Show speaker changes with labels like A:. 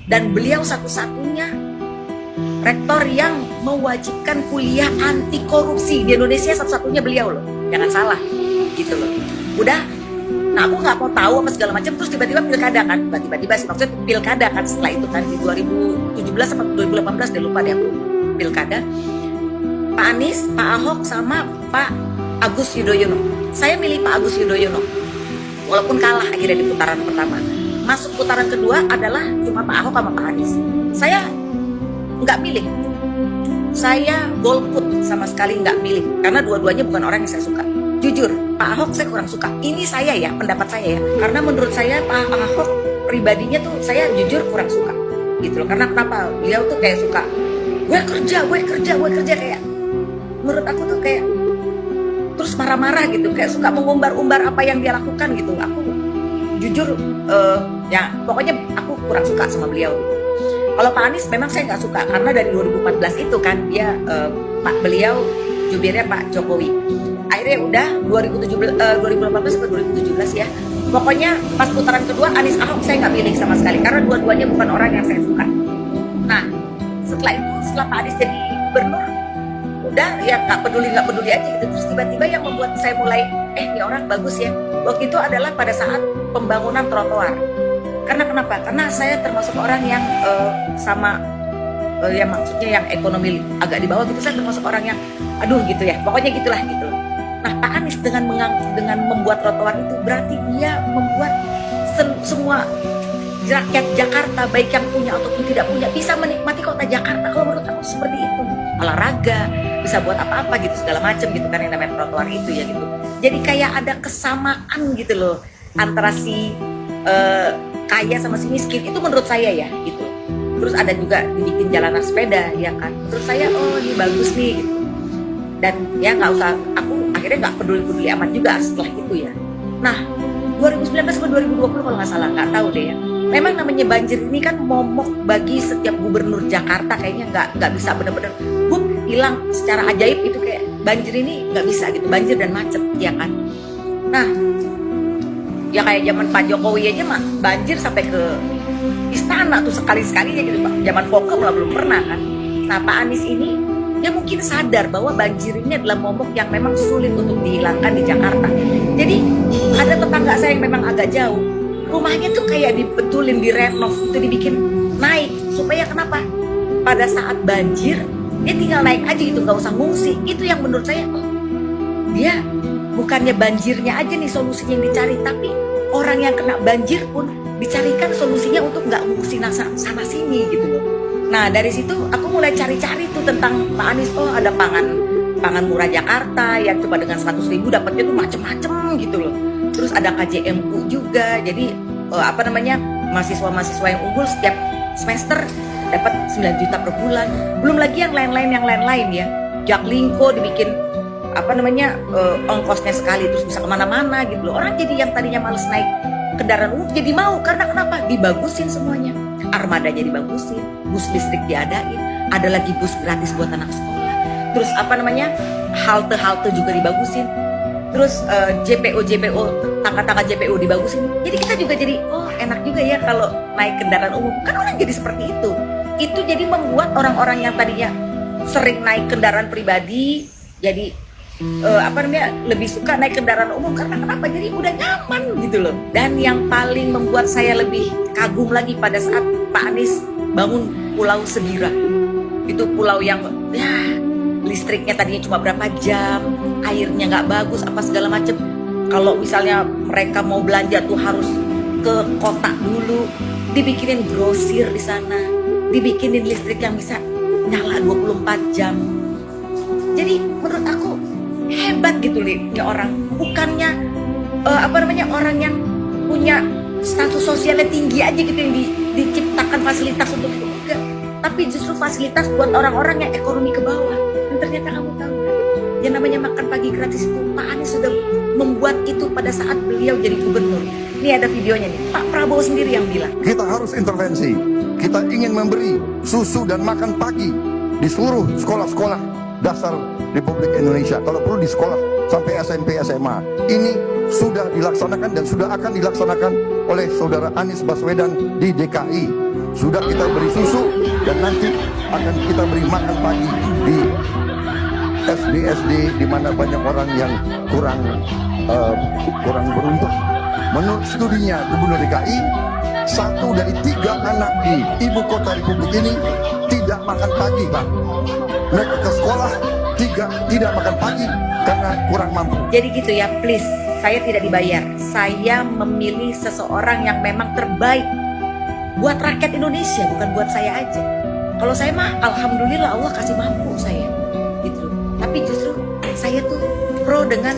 A: Dan beliau satu-satunya rektor yang mewajibkan kuliah anti korupsi di Indonesia, satu-satunya beliau loh, jangan salah gitu loh. Udah, nah aku nggak mau tahu apa segala macam, terus tiba-tiba pilkada kan, tiba-tiba sih maksudnya pilkada kan setelah itu kan di 2017 atau 2018 deh lupa deh aku pilkada. Pak Anies, Pak Ahok sama Pak Agus Yudhoyono. Saya milih Pak Agus Yudhoyono, walaupun kalah akhirnya di putaran pertama. Masuk putaran kedua adalah cuma Pak Ahok sama Pak Anies. Saya nggak milih, saya golput sama sekali nggak milih karena dua-duanya bukan orang yang saya suka. Jujur, Pak Ahok saya kurang suka. Ini saya ya, pendapat saya ya, karena menurut saya Pak Ahok pribadinya tuh saya jujur kurang suka gitu loh. Karena kenapa? Beliau tuh kayak suka gue kerja kayak, menurut aku tuh kayak terus marah-marah gitu, kayak suka mengumbar-umbar apa yang dia lakukan gitu. Aku jujur ya pokoknya aku kurang suka sama beliau. Kalau Pak Anies memang saya nggak suka karena dari 2014 itu kan dia beliau jubirnya Pak Jokowi. Akhirnya udah 2018 atau 2017 ya. Pokoknya pas putaran kedua Anies Ahok saya nggak pilih sama sekali karena dua-duanya bukan orang yang saya suka. Nah setelah itu, setelah Pak Anies jadi gubernur, udah ya nggak peduli aja gitu. Terus tiba-tiba yang membuat saya mulai ini orang bagus ya, waktu itu adalah pada saat pembangunan trotoar. Karena kenapa? Karena saya termasuk orang yang ya maksudnya yang ekonomi agak di bawah gitu. Saya termasuk orang yang aduh gitu ya, pokoknya gitulah gitu. Nah Pak Anies dengan membuat trotoar itu berarti dia membuat semua rakyat Jakarta baik yang punya ataupun tidak punya bisa menikmati kota Jakarta. Kalau menurut aku seperti itu, olahraga bisa buat apa-apa gitu segala macam gitu kan yang namanya trotoar itu ya gitu. Jadi kayak ada kesamaan gitu loh antara si kaya sama si miskin, itu menurut saya ya gitu. Terus ada juga dibikin jalanan sepeda ya kan, terus saya oh ini bagus nih gitu. Dan ya nggak usah, aku akhirnya nggak peduli amat juga setelah itu ya. Nah 2019 ke 2020 kalau nggak salah, nggak tahu deh ya, memang namanya banjir ini kan momok bagi setiap gubernur Jakarta. Kayaknya nggak bisa bener-bener hilang secara ajaib itu, kayak banjir ini nggak bisa gitu, banjir dan macet ya kan. Nah ya kayak zaman Pak Jokowi aja mah banjir sampai ke istana tuh sekali-sekalinya gitu Pak. Zaman Fokem lah belum pernah kan. Nah Pak Anies ini dia mungkin sadar bahwa banjir ini adalah momok yang memang sulit untuk dihilangkan di Jakarta. Jadi ada tetangga saya yang memang agak jauh, rumahnya tuh kayak dibetulin, direnov, itu dibikin naik supaya kenapa? Pada saat banjir dia tinggal naik aja gitu, nggak usah ngungsi. Itu yang menurut saya dia bukannya banjirnya aja nih solusinya yang dicari, tapi orang yang kena banjir pun dicarikan solusinya untuk nggak ngungsi sana sini gitu loh. Nah dari situ aku mulai cari-cari tuh tentang Pak Anies. Oh ada pangan murah Jakarta yang coba dengan 100.000 dapatnya tuh macem-macem gitu loh. Terus ada KJMU juga, jadi mahasiswa-mahasiswa yang unggul setiap semester dapat 9 juta per bulan. Belum lagi yang lain-lain ya. Jaklingko dibikin ongkosnya sekali terus bisa kemana-mana gitu loh. Orang jadi yang tadinya males naik kendaraan umum jadi mau, karena kenapa? Dibagusin semuanya, armadanya dibagusin, bus listrik diadain, ada lagi bus gratis buat anak sekolah, terus halte juga dibagusin, terus JPO tangga-tangga JPO dibagusin. Jadi kita juga jadi enak juga ya kalau naik kendaraan umum, kan orang jadi seperti itu jadi membuat orang-orang yang tadinya sering naik kendaraan pribadi jadi lebih suka naik kendaraan umum. Karena kenapa? Jadi udah nyaman gitu loh. Dan yang paling membuat saya lebih kagum lagi pada saat Pak Anies bangun Pulau Segira. Itu pulau yang ya listriknya tadinya cuma berapa jam, airnya nggak bagus apa segala macem. Kalau misalnya mereka mau belanja tuh harus ke kota dulu, dibikinin grosir di sana, dibikinin listrik yang bisa nyala 24 jam. Jadi menurut aku hebat gitu ya orang. Bukannya orang yang punya status sosialnya tinggi aja gitu yang diciptakan fasilitas untuk itu, enggak. Tapi justru fasilitas buat orang-orang yang ekonomi ke bawah. Dan ternyata kamu tahu kan, yang namanya makan pagi gratis itu Pak Anies sudah membuat itu pada saat beliau jadi gubernur. Ini ada videonya nih, Pak Prabowo sendiri yang bilang
B: kita harus intervensi. Kita ingin memberi susu dan makan pagi di seluruh sekolah-sekolah dasar Republik Indonesia, kalau perlu di sekolah sampai SMP SMA. Ini sudah dilaksanakan dan sudah akan dilaksanakan oleh saudara Anies Baswedan di DKI. Sudah kita beri susu dan nanti akan kita beri makan pagi di SD di mana banyak orang yang kurang beruntung. Menurut studinya Gubernur DKI, 1 dari 3 anak di ibu kota Republik ini tidak makan pagi, Pak. Mereka ke sekolah tidak makan pagi karena kurang mampu.
A: Jadi gitu ya, please. Saya tidak dibayar. Saya memilih seseorang yang memang terbaik buat rakyat Indonesia, bukan buat saya aja. Kalau saya mah, alhamdulillah Allah kasih mampu saya, gitu. Tapi justru saya tuh pro dengan